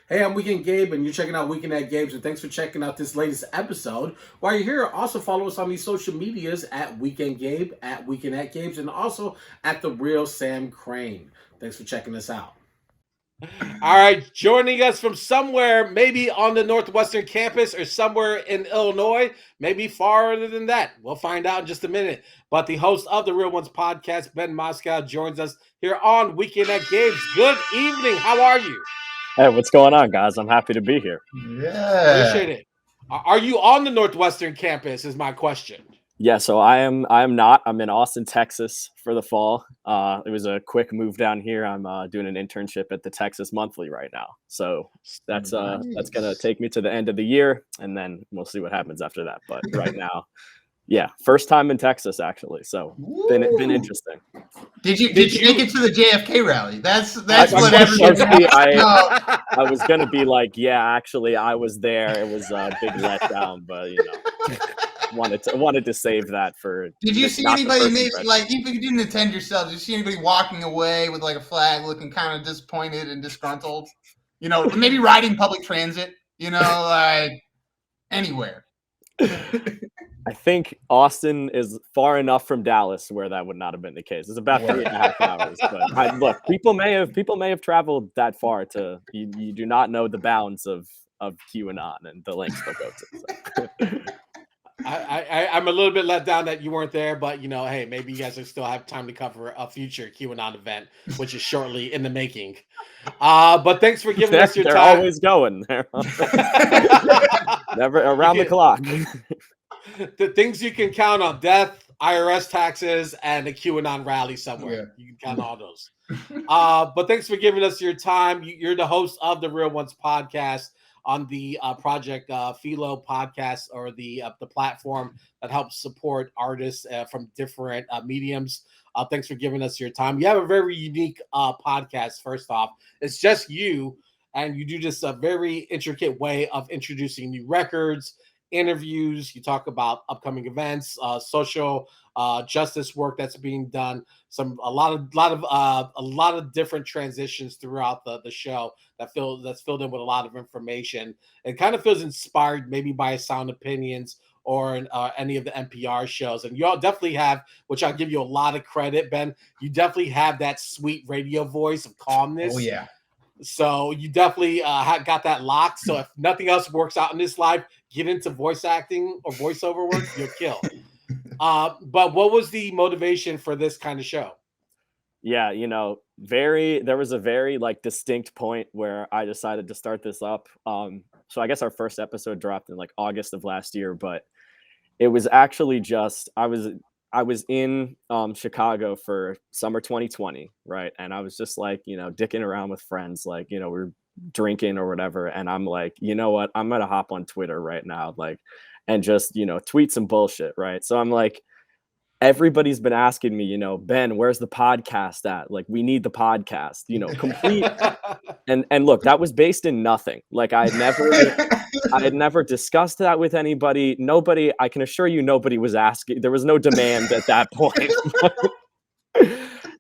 Hey, I'm Weekend Gabe, and you're checking out Weekend at Gabe's, and thanks for checking out this latest episode. While you're here, also follow us on these social medias at Weekend Gabe, at Weekend at Gabe's, and also at The Real Sam Crane. Thanks for checking us out. All right, joining us from somewhere, maybe on the Northwestern campus or somewhere in Illinois, maybe farther than that. We'll find out in just a minute. But the host of the Real Ones podcast, Ben Moskow, joins us here on Weekend at Gabe's. Good evening. How are you? Hey, what's going on, guys? I'm happy to be here. Yeah. Appreciate it. Are you on the Northwestern campus is my question. Yeah, so I am not. I'm in Austin, Texas for the fall. It was a quick move down here. I'm doing an internship at the Texas Monthly right now. So that's gonna take me to the end of the year, and then we'll see what happens after that. But right now, yeah, first time in Texas actually. So been interesting. Did you make it to the JFK rally? That's what everybody. I was gonna be like, yeah, actually, I was there. It was a big letdown, but wanted to save that for. Did you see anybody like even if you didn't attend yourself? Did you see anybody walking away with like a flag, looking kind of disappointed and disgruntled? Maybe riding public transit. Like anywhere. I think Austin is far enough from Dallas where that would not have been the case. It's about 3.5 hours. But look, people may have traveled that far to. You do not know the bounds of QAnon and the links they'll go to. So. I'm a little bit let down that you weren't there, but hey, maybe you guys will still have time to cover a future QAnon event, which is shortly in the making. But thanks for giving us your time. They're always going there. Never around the clock. The things you can count on: death, IRS taxes, and a QAnon rally somewhere. Yeah. You can count all those. But thanks for giving us your time. You're the host of the Real Ones podcast on the Project Filo podcast, or the platform that helps support artists from different mediums. Thanks for giving us your time. You have a very unique podcast. First off, it's just you, and you do this a very intricate way of introducing new records, interviews. You talk about upcoming events, social justice work that's being done. A lot of different transitions throughout the show that's filled in with a lot of information. It kind of feels inspired maybe by Sound Opinions or any of the NPR shows. And you all definitely have, which I'll give you a lot of credit, Ben. You definitely have that sweet radio voice of calmness. Oh yeah. So you definitely got that locked. So if nothing else works out in this life, get into voice acting or voiceover work, you'll kill. But what was the motivation for this kind of show? Yeah, there was a very distinct point where I decided to start this up. So I guess our first episode dropped in August of last year, but it was actually just I was in Chicago for summer 2020, right? And I was just dicking around with friends, we're drinking or whatever. And I'm like, you know what? I'm gonna hop on Twitter right now, and just tweet some bullshit, right? So I'm like, everybody's been asking me, Ben, where's the podcast at? We need the podcast, complete. and look, that was based in nothing. I had never discussed that with anybody. Nobody, I can assure you, nobody was asking. There was no demand at that point.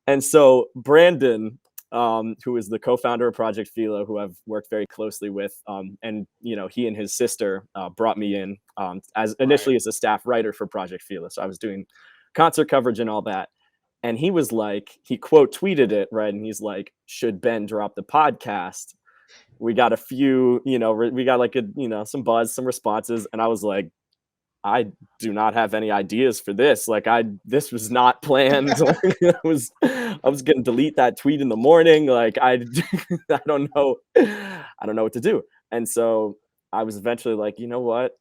And so Brandon, who is the co-founder of Project Filo, who I've worked very closely with, and he and his sister brought me in as initially as a staff writer for Project Filo. So I was doing concert coverage and all that. And he was he quote tweeted it, right? And he's like, should Ben drop the podcast? We got a few, we got some buzz, some responses. And I was like, I do not have any ideas for this. This was not planned. I was going to delete that tweet in the morning. I don't know what to do. And so I was eventually like, you know what?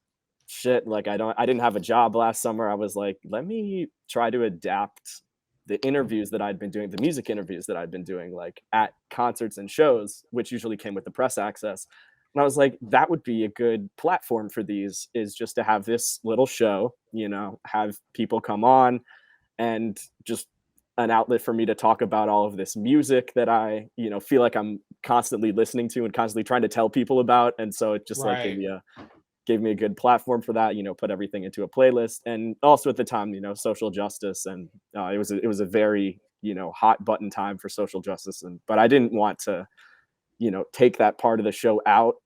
Shit. I didn't have a job last summer. I was like, let me try to adapt the interviews that I'd been doing, the music interviews that I'd been doing, at concerts and shows, which usually came with the press access. And I was like, that would be a good platform for these, is just to have this little show, have people come on, and just an outlet for me to talk about all of this music that I, feel like I'm constantly listening to and constantly trying to tell people about. And so it just gave me a good platform for that, put everything into a playlist. And also at the time, social justice. And it was a very, hot button time for social justice. But I didn't want to take that part of the show out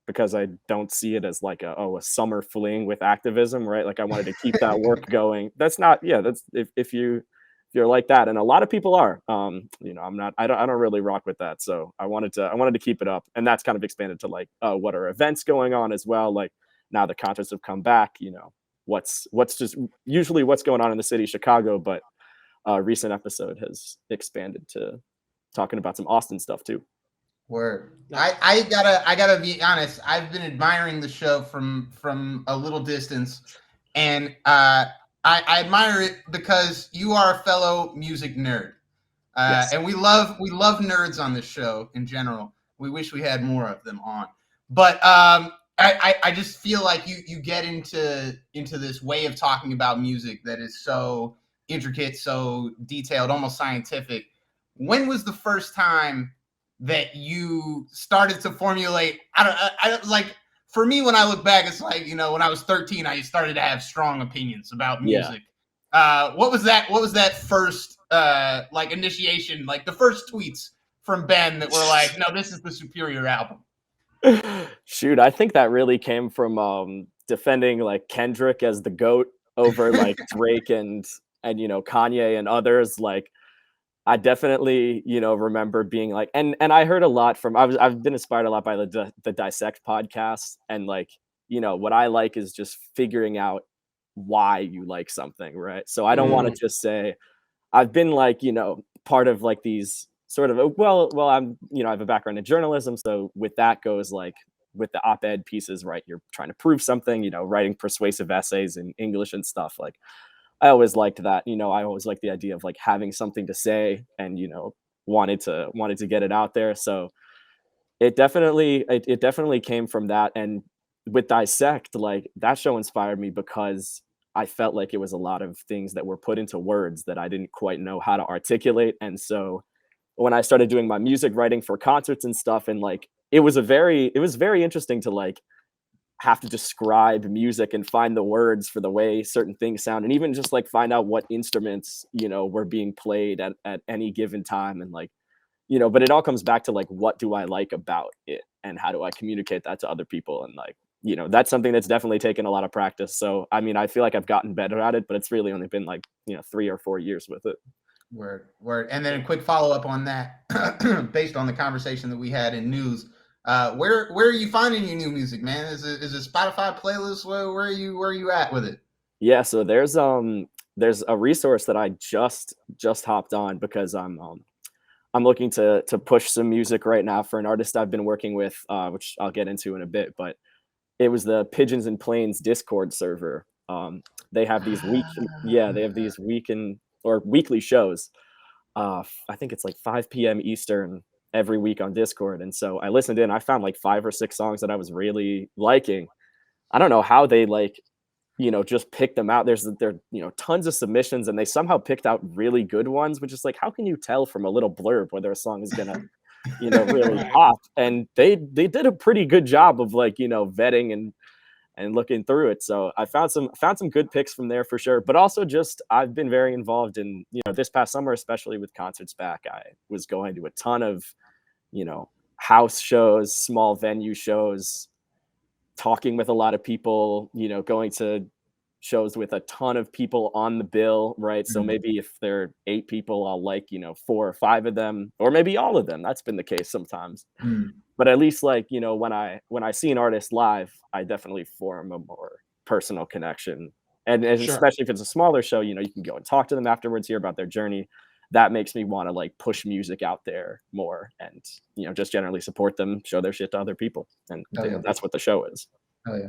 because I don't see it as like a summer fling with activism, right? Like I wanted to keep that work going. That's not, that's if you're like that, and a lot of people are. I don't really rock with that. So I wanted to keep it up, and that's kind of expanded to like, what are events going on as well? Like now the concerts have come back. What's just usually what's going on in the city of Chicago, but a recent episode has expanded to talking about some Austin stuff too. Word. I gotta be honest. I've been admiring the show from a little distance, and I admire it because you are a fellow music nerd, Yes. and we love nerds on this show in general. We wish we had more of them on, but I just feel like you get into this way of talking about music that is so intricate, so detailed, almost scientific. When was the first time that you started to formulate? I don't like, for me, when I look back, it's like, when I was 13, I started to have strong opinions about music. What was that first like initiation, like the first tweets from Ben that were like, no, this is the superior album? Shoot, I think that really came from defending like Kendrick as the GOAT over like Drake and Kanye and others. Like I definitely, remember being like, and I heard a lot from, I've been inspired a lot by the Dissect podcast, and like, what I like is just figuring out why you like something, right? So I don't want to just say, I've been like, part of like these sort of, I'm, I have a background in journalism. So with that goes like with the op-ed pieces, right? You're trying to prove something, writing persuasive essays in English and stuff. Like I always liked that. I always liked the idea of like having something to say and, wanted to get it out there. So it definitely came from that. And with Dissect, like that show inspired me because I felt like it was a lot of things that were put into words that I didn't quite know how to articulate. And so when I started doing my music writing for concerts and stuff, and like it was very interesting to like have to describe music and find the words for the way certain things sound, and even just like find out what instruments were being played at any given time. And like but it all comes back to like, what do I like about it and how do I communicate that to other people? And like that's something that's definitely taken a lot of practice. So I mean, I feel like I've gotten better at it, but it's really only been like 3 or 4 years with it. Word. And then a quick follow-up on that, based on the conversation that we had in news. Where are you finding your new music, man? Is it Spotify playlist? Where are you at with it? Yeah, so there's a resource that I just hopped on because I'm looking to push some music right now for an artist I've been working with, which I'll get into in a bit. But it was the Pigeons and Planes Discord server. They have these weekly shows. I think it's like 5 p.m. Eastern every week on Discord. And so I listened in. I found like 5 or 6 songs that I was really liking. I don't know how they like, just picked them out. There tons of submissions, and they somehow picked out really good ones, which is like, how can you tell from a little blurb whether a song is gonna, really pop? And they did a pretty good job of like, vetting and looking through it. So I found some good picks from there for sure. But also just I've been very involved in, this past summer, especially with concerts back, I was going to a ton of, house shows, small venue shows, talking with a lot of people, going to shows with a ton of people on the bill, right? So maybe if there are 8 people, I'll like, 4 or 5 of them, or maybe all of them. That's been the case sometimes. But at least like, when I see an artist live, I definitely form a more personal connection. And especially if it's a smaller show, you can go and talk to them afterwards, hear about their journey. That makes me want to like push music out there more and, just generally support them, show their shit to other people. And that's what the show is. Oh yeah.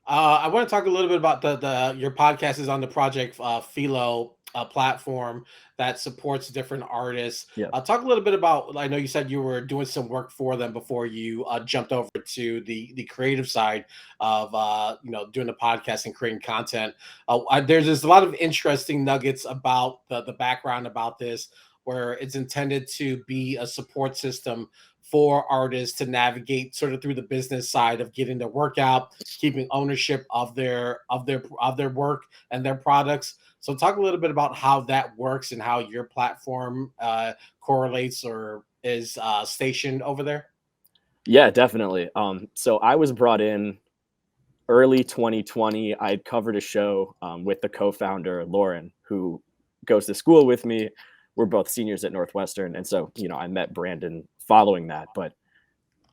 I want to talk a little bit about your podcast is on the Project Filo platform that supports different artists. Yeah. Talk a little bit about, I know you said you were doing some work for them before you jumped over to the creative side of doing the podcast and creating content. There's a lot of interesting nuggets about the background about this, where it's intended to be a support system for artists to navigate sort of through the business side of getting their work out, keeping ownership of their work and their products. So talk a little bit about how that works and how your platform correlates or is stationed over there. Yeah, definitely. So I was brought in early 2020. I'd covered a show with the co-founder Lauren, who goes to school with me. We're both seniors at Northwestern, and so I met Brandon following that. But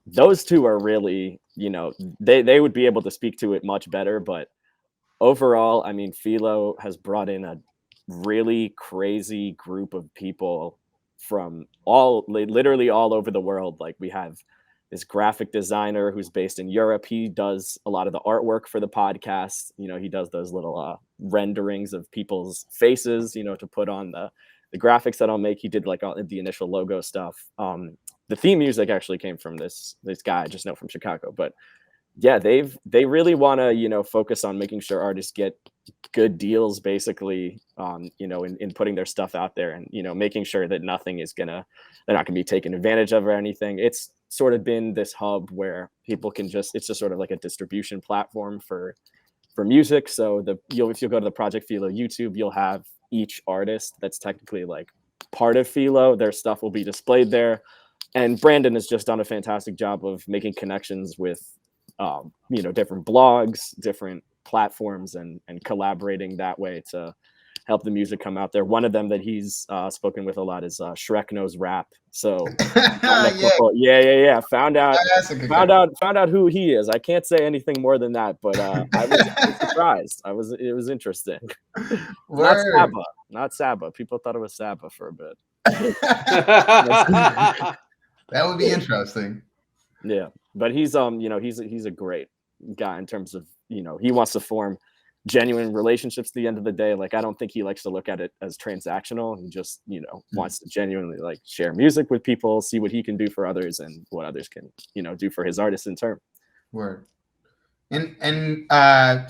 those two are really, they would be able to speak to it much better. But overall, I mean, Filo has brought in a really crazy group of people from literally all over the world. Like, we have this graphic designer who's based in Europe. He does a lot of the artwork for the podcast. He does those little renderings of people's faces, to put on the graphics that I'll make. He did like all the initial logo stuff. The theme music actually came from this guy I just know from Chicago. But yeah, they really want to focus on making sure artists get good deals, basically, in putting their stuff out there, and making sure that they're not gonna be taken advantage of or anything. It's sort of been this hub where people can it's just sort of like a distribution platform for music. So if you go to the Project Filo YouTube, you'll have each artist that's technically like part of Filo. Their stuff will be displayed there, and Brandon has just done a fantastic job of making connections with different blogs, different platforms, and collaborating that way to help the music come out there. One of them that he's spoken with a lot is Shrek Knows Rap. So yeah. Found out who he is. I can't say anything more than that, but I was surprised. It was interesting. Not Saba. People thought it was Saba for a bit. That would be interesting. Yeah, but he's he's a great guy in terms of he wants to form genuine relationships at the end of the day. Like, I don't think he likes to look at it as transactional. He just wants to genuinely like share music with people, see what he can do for others, and what others can do for his artists in turn. Word. And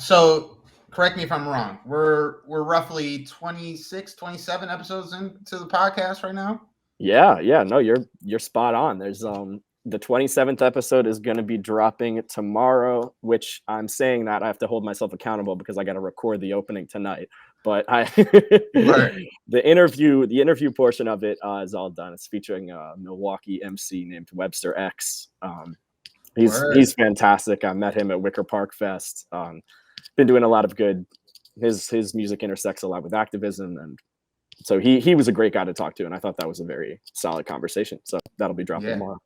so correct me if I'm wrong. We're roughly 26, 27 episodes into the podcast right now. Yeah. No, you're spot on. There's the 27th episode is going to be dropping tomorrow, which I'm saying that I have to hold myself accountable because I got to record the opening tonight. But the interview portion of it is all done. It's featuring a Milwaukee MC named Webster X. He's fantastic. I met him at Wicker Park Fest. Been doing a lot of good. His music intersects a lot with activism, and so he was a great guy to talk to, and I thought that was a very solid conversation. So that'll be dropping tomorrow.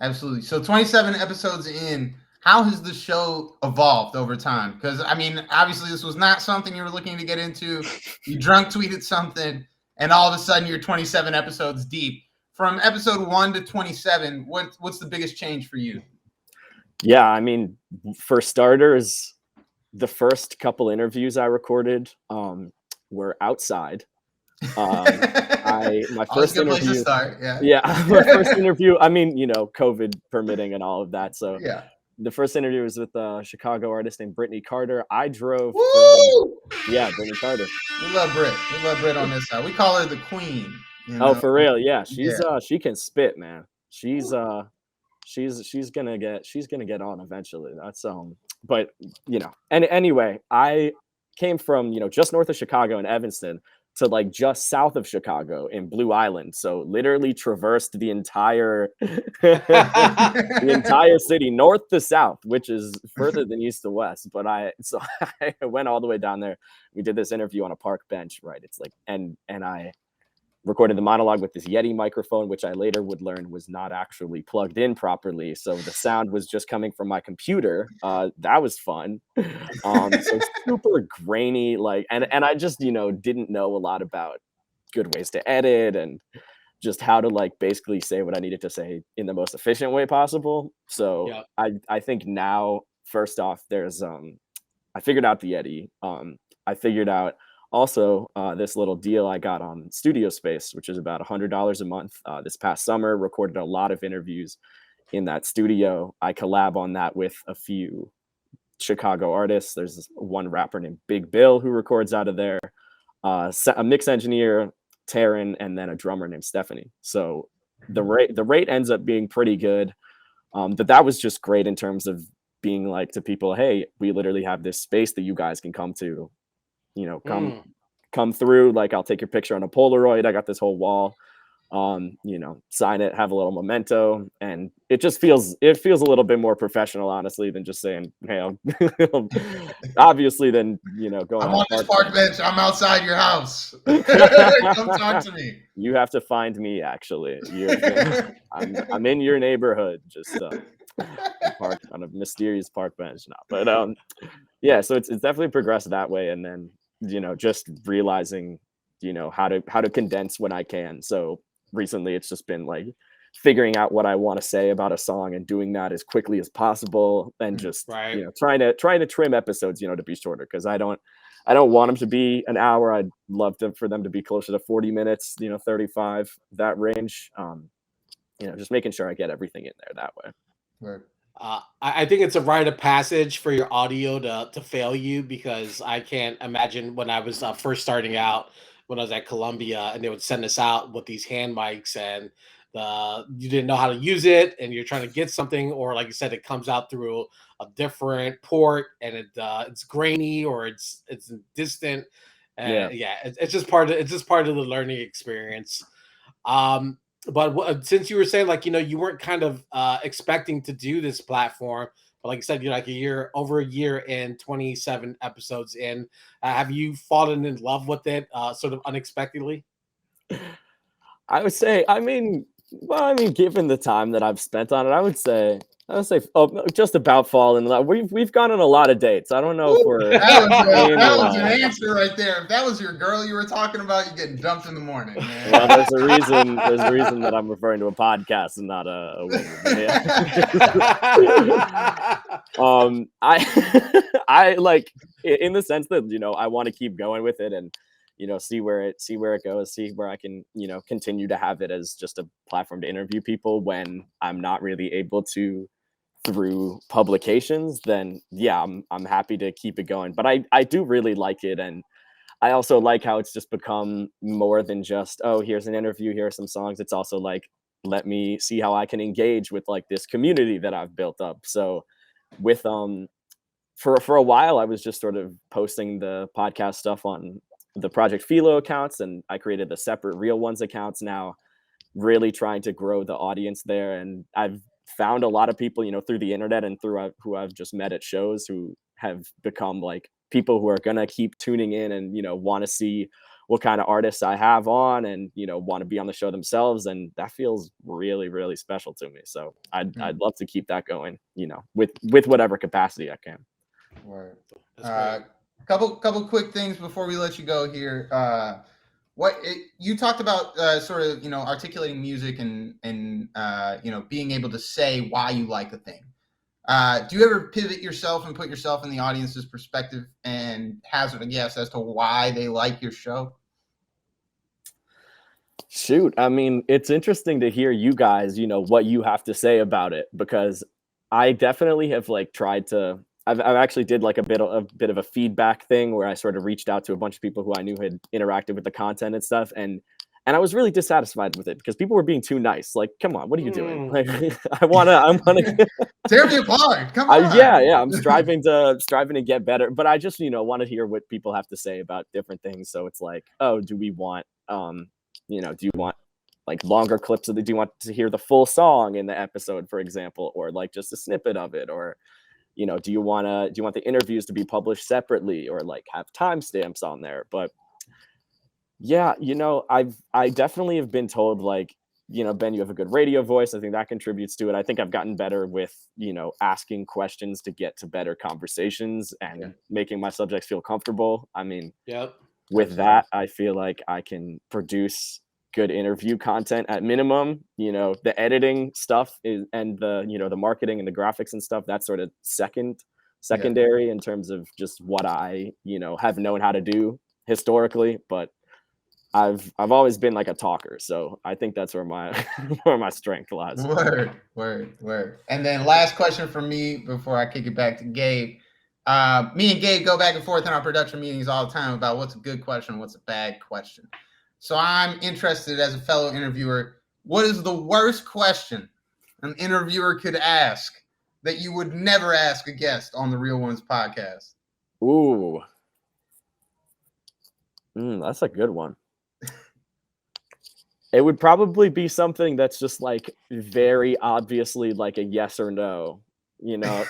Absolutely. So 27 episodes in, how has the show evolved over time? Because, I mean, obviously this was not something you were looking to get into. You drunk tweeted something, and all of a sudden you're 27 episodes deep. From episode 1 to 27, what's the biggest change for you? Yeah, I mean, for starters, the first couple interviews I recorded were outside. My first interview, my first interview, I mean, COVID permitting and all of that. So yeah, the first interview was with a Chicago artist named Brittany Carter. I drove. Brittany Carter. We love Britt. We love Britt on this side. We call her the queen. Oh, for real? Yeah, she can spit, man. She's gonna get on eventually. That's but and anyway, I came from just north of Chicago in Evanston to like just south of Chicago in Blue Island. So literally traversed the entire city, north to south, which is further than east to west. But I went all the way down there. We did this interview on a park bench, right? It's like, and I recorded the monologue with this Yeti microphone, which I later would learn was not actually plugged in properly. So the sound was just coming from my computer. That was fun. So super grainy, like, and I just, didn't know a lot about good ways to edit and just how to like basically say what I needed to say in the most efficient way possible. So yeah. I think now, first off, there's, I figured out the Yeti. I figured out also, this little deal I got on Studio Space, which is about $100 a month. This past summer, recorded a lot of interviews in that studio. I collab on that with a few Chicago artists. There's one rapper named Big Bill who records out of there, a mix engineer, Taryn, and then a drummer named Stephanie. So the rate ends up being pretty good. But that was just great in terms of being like to people, hey, we literally have this space that you guys can come to. Come through, like I'll take your picture on a Polaroid. I got this whole wall. sign it, have a little memento, and it feels a little bit more professional, honestly, than just saying, hey, obviously, then going. I'm on this park bench. I'm outside your house. Come talk to me. You have to find me. Actually, I'm in your neighborhood. Just park on a mysterious park bench now, but yeah. So it's definitely progressed that way, and then just realizing how to condense when I can. So recently it's just been like figuring out what I want to say about a song and doing that as quickly as possible, and just trying to trim episodes to be shorter, because I don't want them to be an hour. I'd love for them to be closer to 40 minutes, 35, that range. Just making sure I get everything in there that way. Right. I think it's a rite of passage for your audio to fail you, because I can't imagine when I was first starting out, when I was at Columbia, and they would send us out with these hand mics, and you didn't know how to use it, and you're trying to get something, or like you said, it comes out through a different port, and it's grainy, or it's distant. And it's just part of the learning experience. But since you were saying, like, you weren't kind of expecting to do this platform, but like you said, you're like over a year in, 27 episodes in. Have you fallen in love with it sort of unexpectedly? I would say, given the time that I've spent on it, I would say just about fall in love. We've gone on a lot of dates. I don't know if we're that was an answer right there. If that was your girl you were talking about, you're getting dumped in the morning, man. Well, there's a reason that I'm referring to a podcast and not a woman. I like, in the sense that I want to keep going with it, and see where it goes, see where I can continue to have it as just a platform to interview people when I'm not really able to through publications. Then yeah, I'm happy to keep it going. But I do really like it, and I also like how it's just become more than just, oh, here's an interview, here are some songs. It's also like, let me see how I can engage with like this community that I've built up. So with for a while I was just sort of posting the podcast stuff on the Project Filo accounts, and I created the separate Real Ones accounts now, really trying to grow the audience there. And I've found a lot of people, through the internet and through who I've just met at shows, who have become like people who are gonna keep tuning in and want to see what kind of artists I have on, and want to be on the show themselves, and that feels really, really special to me. So I'd love to keep that going, with whatever capacity I can. Right. Couple quick things before we let you go here. You talked about sort of articulating music and being able to say why you like a thing. Do you ever pivot yourself and put yourself in the audience's perspective and hazard a guess as to why they like your show? Shoot, it's interesting to hear you guys, what you have to say about it, because I definitely have like tried to. I've actually did like a bit of a feedback thing where I sort of reached out to a bunch of people who I knew had interacted with the content and stuff, and I was really dissatisfied with it because people were being too nice. Like, come on, what are you doing? Like, I wanna tear me apart. Come on. Yeah. I'm striving to get better, but I just want to hear what people have to say about different things. So it's like, oh, do we want do you want like longer clips do you want to hear the full song in the episode, for example, or like just a snippet of it, or do you want the interviews to be published separately, or like have timestamps on there? But yeah, I definitely have been told, like, Ben, you have a good radio voice. I think that contributes to it. I think I've gotten better with, asking questions to get to better conversations and making my subjects feel comfortable. With that, I feel like I can produce good interview content at minimum. The editing stuff and the the marketing and the graphics and stuff, that's sort of secondary in terms of just what I have known how to do historically. But I've always been like a talker, so I think that's where my where my strength lies. Word. And then last question from me before I kick it back to Gabe. Me and Gabe go back and forth in our production meetings all the time about what's a good question, what's a bad question. So I'm interested, as a fellow interviewer, what is the worst question an interviewer could ask that you would never ask a guest on the Real Ones podcast? Ooh. That's a good one. It would probably be something that's just like very obviously like a yes or no,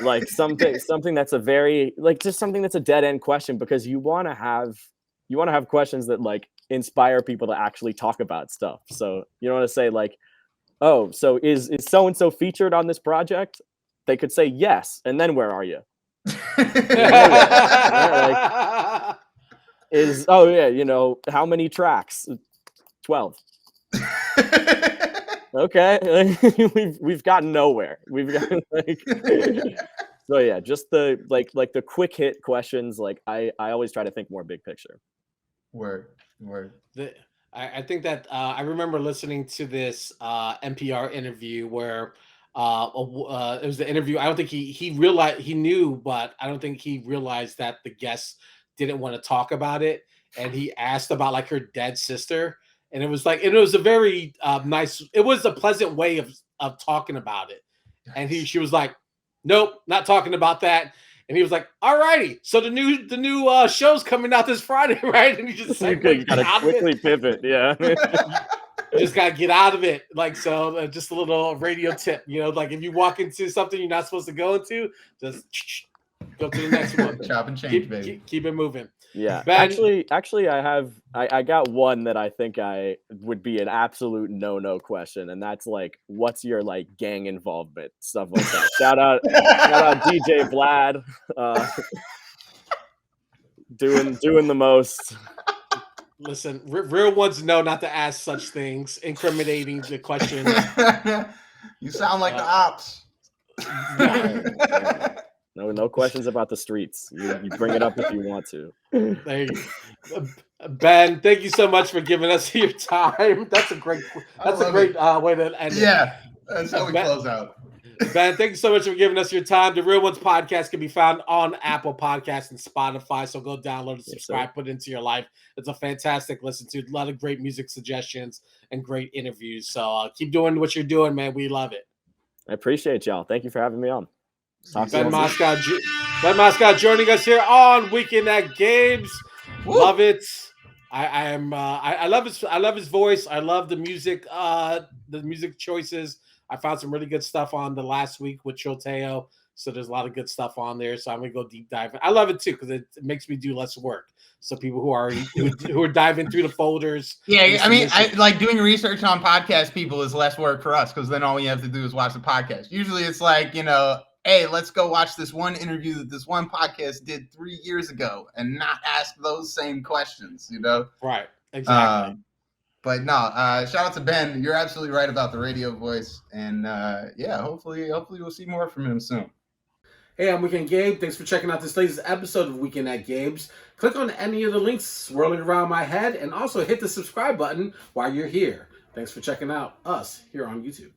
like something that's a very like just something that's a dead end question, because you want to have questions that like inspire people to actually talk about stuff. So you don't want to say like, oh, so is so and so featured on this project? They could say yes, and then where are you? Like, oh yeah, how many tracks? 12. Okay, we've gotten nowhere. We've got like, so yeah, just the like the quick hit questions. Like I always try to think more big picture. Word. I think that I remember listening to this NPR interview where it was the interview. I don't think he realized, he knew, but I don't think he realized that the guest didn't want to talk about it, and he asked about like her dead sister. And it was a very nice, it was a pleasant way of talking about it. And she was like, nope, not talking about that. And he was like, all righty. So the new show's coming out this Friday, right? And he just you gotta quickly pivot. Yeah. You just gotta get out of it. Like, so just a little radio tip, like if you walk into something you're not supposed to go into, just go to the next one. Chop and change, baby. Keep it moving. Yeah. Ben, actually I got one that I think I would be an absolute no question, and that's like, what's your like gang involvement, stuff like that. shout out DJ Vlad, doing the most. Listen, real ones know not to ask such things, incriminating the question. You sound like the ops. No questions about the streets. You bring it up if you want to. There you go. Ben, thank you so much for giving us your time. That's a great way to end it. Yeah, that's how we close out. Ben, thank you so much for giving us your time. The Real Ones podcast can be found on Apple Podcasts and Spotify. So go download and subscribe, put it into your life. It's a fantastic listen to. A lot of great music suggestions and great interviews. So keep doing what you're doing, man. We love it. I appreciate y'all. Thank you for having me on. Ben Moskow joining us here on Weekend at Gabe's. Woo! Love it. I love his voice. I love the music choices. I found some really good stuff on the last week with Choteo. So there's a lot of good stuff on there. So I'm gonna go deep dive. I love it too because it makes me do less work. So people who are diving through the folders. Yeah, I mean, I like doing research on podcast people is less work for us because then all you have to do is watch the podcast. Usually it's like, hey, let's go watch this one interview that this one podcast did 3 years ago and not ask those same questions, Right, exactly. But no, shout out to Ben. You're absolutely right about the radio voice. And hopefully we'll see more from him soon. Hey, I'm Weekend Gabe. Thanks for checking out this latest episode of Weekend at Gabe's. Click on any of the links swirling around my head and also hit the subscribe button while you're here. Thanks for checking out us here on YouTube.